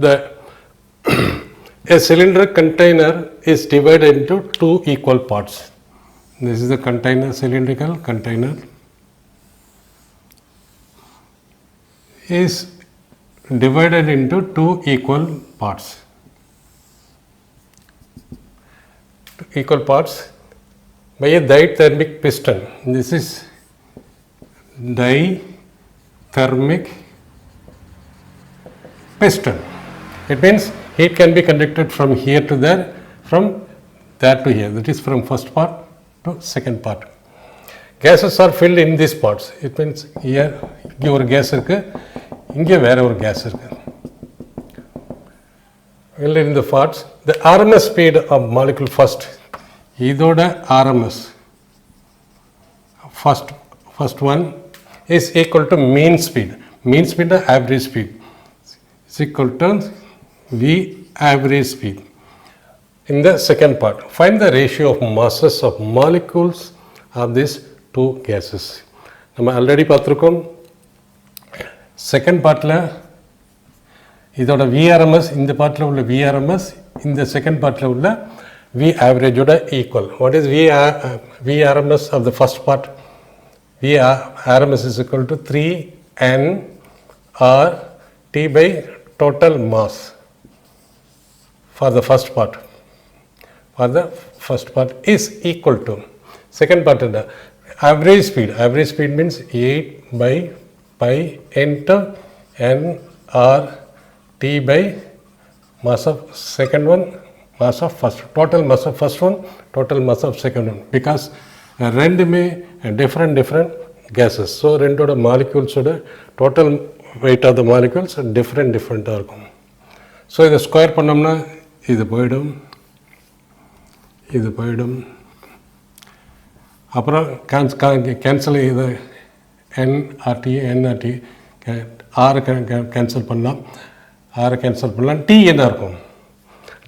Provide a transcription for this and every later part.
the a cylinder container is divided into two equal parts. This is the container, cylindrical container is divided into two equal parts. Equal parts by a dithermic piston. This is dithermic piston. It means heat can be conducted from here to there, from there to here. That is from first part to second part. Gases are filled in these parts. It means here இங்கே ஒரு case இருக்கு, இங்கே வேற ஒரு case இருக்கு. Filled in the parts. The RMS speed of molecule first. இதோட RMS first one is equal to mean speed. Mean speed is average speed. Is equal to V average speed. In the second part, find the ratio of masses of molecules of these two gases. நம்ம already பார்த்துருக்கோம். Second பார்ட்டில் இதோட VRMS, இந்த பார்ட்டில் உள்ள VRMS இந்த second பார்ட்டில் உள்ள V ஆவரேஜோட equal. What is VRMS of the first part? VRMS is equal to 3NRT by total mass for the first part. For the first part is equal to second part is the average speed. Average speed means 8 by pi into nRT by mass of second one, mass of first, total mass of first one, total mass of second one, because ரெண்டுமே different gases. So ரெண்டோட molecules ஓட total weight of the molecules different இருக்கும். So இதை square பண்ணோம்னா இது போயிடும், இது போயிடும். அப்புறம் கேன்சல் இது என்ஆர்டி ஆறு கேன்சல் பண்ணலாம், டி என்ன இருக்கும்?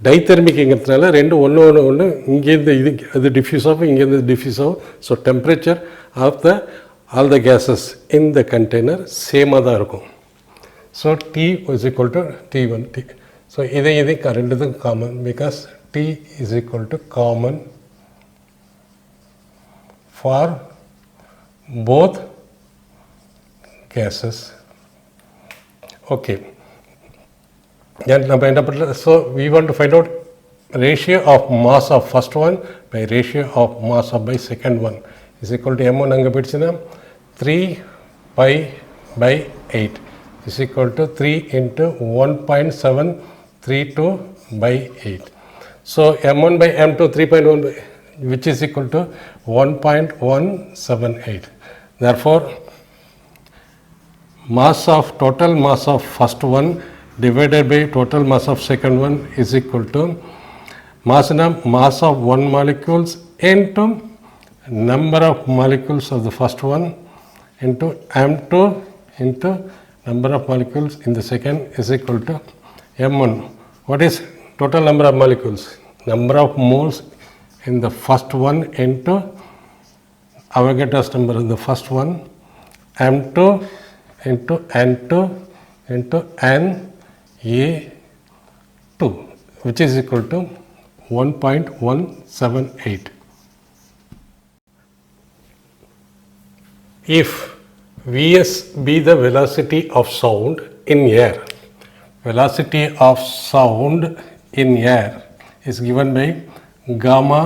டைத்தெர்மிக்ங்கிறதுனால ரெண்டு ஒன்று இங்கேருந்து இது டிஃப்யூஸ் ஆகும், இங்கேருந்து டிஃப்யூஸ் ஆகும். So temperature of the all the gases in the container சேமாக தான் இருக்கும். So T is equal to T1 T. ஸோ இதை ரெண்டுத்துக்கும் common, because T is equal to common for both gases. Okay. So we want to find out ratio of mass of first one by ratio of mass of by second one is equal to M1 அங்கே போயிடுச்சுன்னா 3 pi by 8 is equal to 3 into 1.732 by 8. So M1 by M2 3.1 by, which is equal to 1.178. Therefore, total mass of first one divided by total mass of second one is equal to mass of one molecules into number of molecules of the first one into M2 into number of molecules in the second is equal to M1. What is total number of molecules? Number of moles in the first one into Avogadro's number in the first one, M2 into N2 into Na2, which is equal to 1.178. If Vs be the velocity of sound in air, velocity of sound in air is given by gamma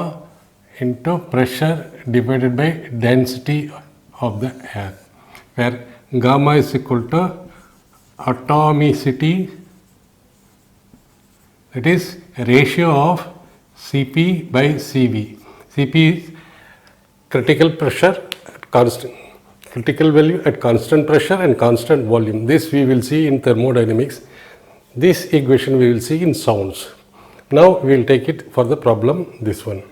into pressure divided by density of the air, where gamma is equal to atomicity, that is ratio of Cp by Cv. Cp is critical pressure at constant, critical value at constant pressure and constant volume. This we will see in thermodynamics. This equation we will see in sounds. Now we will take it for the problem, this one.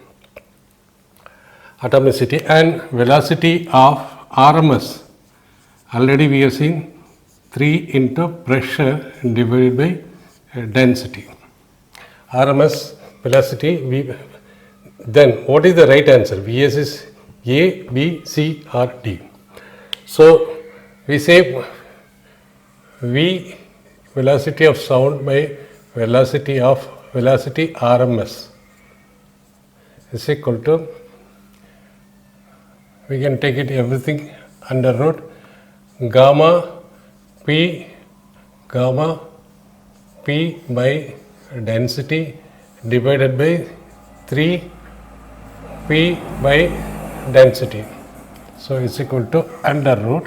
Atomicity and velocity of RMS. Already we have seen 3 into pressure divided by density. RMS velocity, then what is the right answer? Vs is A, B, C or D. So we say V velocity of sound by velocity RMS is equal to, we can take it everything under root gamma p by density divided by 3 p by density. So it's equal to under root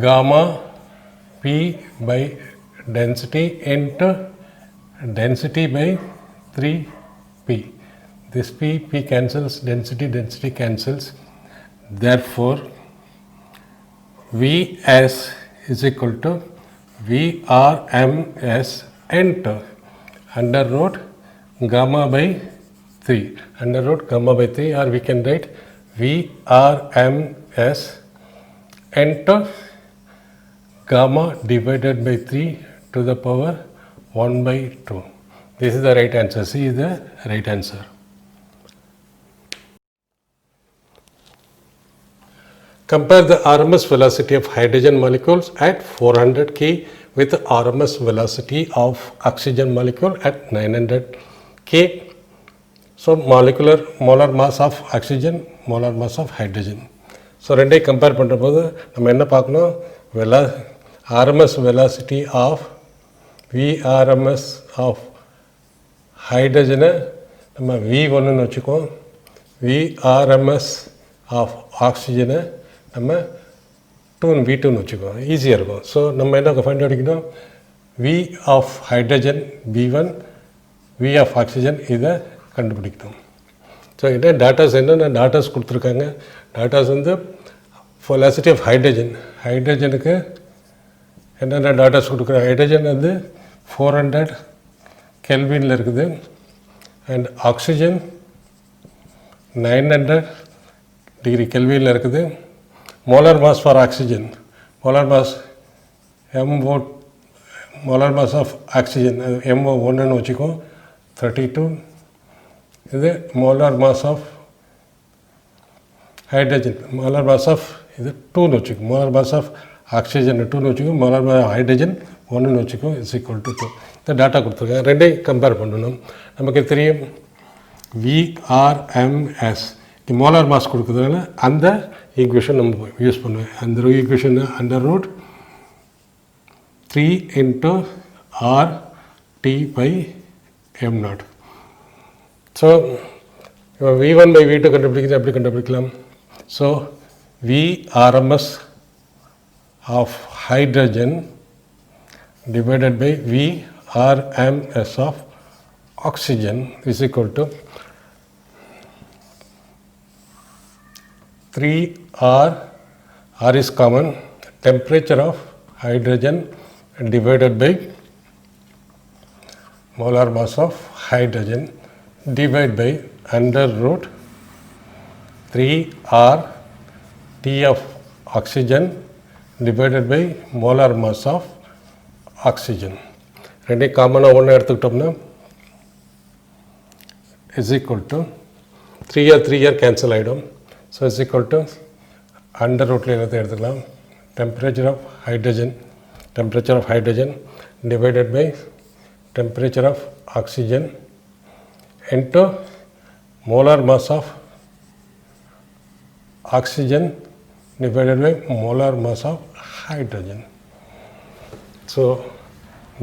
gamma p by density into density by 3 p. This p cancels, density cancels. Therefore, Vs is equal to Vrms into under root gamma by 3. Under root gamma by 3, or we can write Vrms into gamma divided by 3 to the power 1 by 2. This is the right answer. C is the right answer. Compare the RMS velocity of hydrogen molecules at 400 K with the RMS velocity of oxygen molecule at 900 K. So molar mass of oxygen, molar mass of hydrogen. So ரெண்டை compare பண்ணும்போது நம்ம என்ன பார்க்கணும், RMS velocity of Vrms of hydrogen நம்ம V1 ன்னு வச்சுக்கோம், Vrms of oxygen நம்ம V2ன்னு வச்சுக்கோம், ஈஸியாக இருக்கும். ஸோ நம்ம என்ன ஃபைண்ட் அடிக்கணும், V of hydrogen V1, V of oxygen இதை கண்டுபிடிக்கணும். ஸோ என்ன டாட்டாஸ் என்னென்ன டாட்டாஸ் கொடுத்துருக்காங்க, டாட்டாஸ் வந்து velocity of ஹைட்ரஜனுக்கு என்னென்ன டாட்டாஸ் கொடுக்குறாங்க. ஹைட்ரஜன் வந்து 400 கெல்வினில் இருக்குது, அண்ட் ஆக்சிஜன் 900 டிகிரி கெல்வினில் இருக்குது. Molar mass for oxygen, molar mass molar mass of oxygen MO1ன்னு வச்சுக்கோ 32. இது molar mass of hydrogen, molar mass of இது 2ன்னு வச்சுக்கோ, மோலார் மாஸ் ஆஃப் ஆக்சிஜன் 2ன்னு வச்சுக்கோ, மோலார் மாஸ் ஹைட்ரஜன் 1ன்னு வச்சுக்கோ, இஸ் ஈக்குவல் டு 2. இந்த டாட்டா கொடுத்துருக்கேன், ரெண்டையும் கம்பேர் பண்ணணும். நமக்கு தெரியும் Vrms மோலார் மாஸ் கொடுக்குறதுனால அந்த ஈக்குவேஷன் நம்ம யூஸ் பண்ணுவேன். அந்த equation under root 3 into RT by m0. So V1 by V2 கண்டுபிடிக்கிறது எப்படி கண்டுபிடிக்கலாம். So Vrms of hydrogen divided by Vrms of oxygen is equal to 3R, R is common, temperature of hydrogen divided by molar mass of hydrogen divided by under root 3R T of oxygen divided by molar mass of oxygen. ரெண்டே காமனாக ஒன்று எடுத்துக்கிட்டோம்னா is equal to 3R cancel ஆகிடும். So is equal to under ரூட்டில் எல்லாத்தையும் எடுத்துக்கலாம். Temperature of hydrogen divided by temperature of oxygen into molar mass of oxygen divided by molar mass of hydrogen. So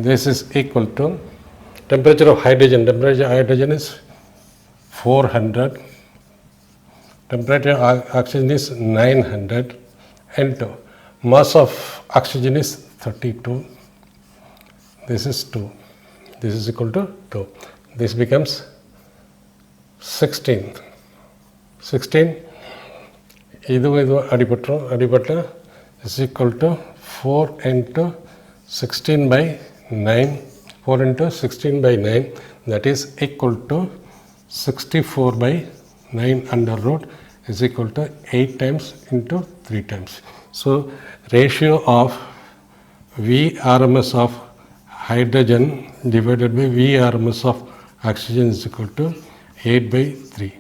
this is equal to temperature of hydrogen is 400, temperature of oxygen is 900, and mass of oxygen is 32. This is 2. This is equal to 2. This becomes 16. இதுவும் அடிபட்ட is equal to 4 into 16 by 9, 4 into 16 by 9, that is equal to 64 by 9 under root is equal to 8 times into 3 times. So ratio of Vrms of hydrogen divided by Vrms of oxygen is equal to 8 by 3.